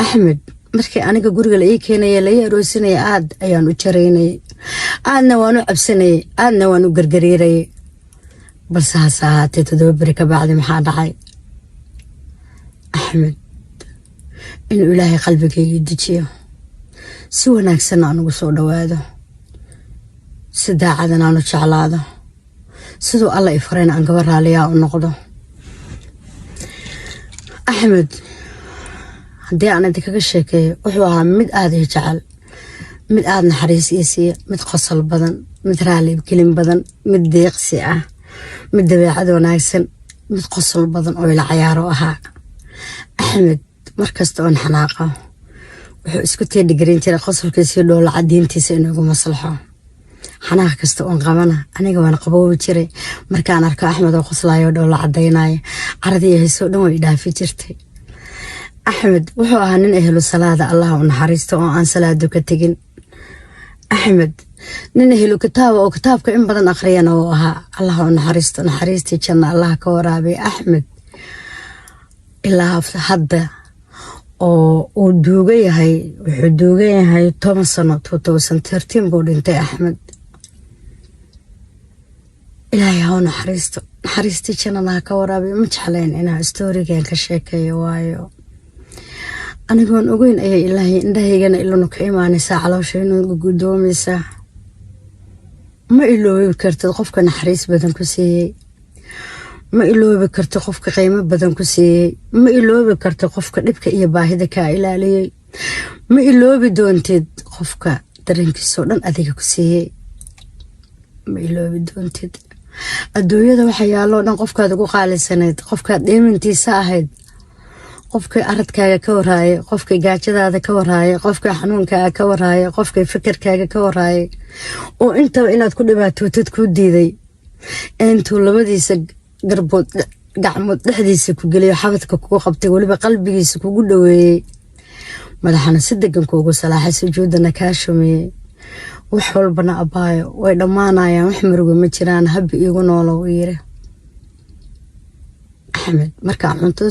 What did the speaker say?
أحمد markii aniga guriga la ii keenay la ii aroosinay aad ayaan u jareynay aadna waan u cabsanay aadna waan u gargariiray balse haasaatay todoba bari ka bacdi maxaa dhacay Axmed in Ilaahay qalbigayga dejiyo si wanaagsan aan ugu soo dhawaado si daacadna aan u jeclaado sidoo Allah ifreen aan gabar raaliya u noqdo Axmed haddii aan idinkaga sheekeeyo wuxuu ahaa mid aad i jecel mid aad naxariis ii siiya mid qosol badan mid raali kelin badan mid deeqsi ah mid dabeecad wanaagsan mid qosol badan oo ila ciyaaro ahaa Axmed markasta oo xanaaqo wuxuu isku teedhigarin jiray qosolkiisa iyo dhool cadiintiisa inuu maslaxo xanaaq kasta oo qabana aniga waan qaboobi jiray markaan arko Axmed oo qoslayo dhool cadeynayo caradii hayso dhan way dhaafi jirtay Axmed wuxuu ahaa nin ehlu salaada Allah u naxariisto oo aan salaado ka tagin Axmed nin ehlu kitaab oo kitaabka in badan aqriyana oo ahaa Allah u naxariisto naxariistii janna Allah ka waraabay Axmed ilaa hadda oo uu duugayahay wuxuu duugayahay 10 sano 2013 buu dhintay Axmed Ilaahay ha u naxariisto naxariistii janna Allah ka waraabay ma jeclayn inaan storygan ka sheekeeyo waayo anigoon ogeyn ayay Ilaahay indhahaygana ilaa ka imaanaysa caloosheena gudoomaysa ma iloobi kartid qofka naxariis badan ku siiyay ma iloobi kartid qofka qiimo badan ku siiyay ma iloobi kartid qofka dhibka iyo baahida ka ilaaliyay ma iloobi doontid qofka dareenkiisa dhan adiga ku siiyay ma iloobi doontid adduunyada waxa yaalo dhan qofkaad ugu qaalisaneed qofka deemintiisa ahayd qofka aradkaaga ka waraayay qofka gaajadaada ka waraayay qofka xanuunkaaga ka waraayay qofka fikirkaaga ka waraayay oo inta inaad ku dhibaatootid ku diiday intuu labadiisa garbood gacmood dhexdiisa ku galiyo xabadka kugu qabtay waliba qalbigiisa kugu dhaweeyay madaxana si degan kuugu salaaxay sujuudana ka shumiyay wax walbana abaayo way dhamaanayaan wax murugo ma jiraan hab iigu noolo wiire Axmed marka cunto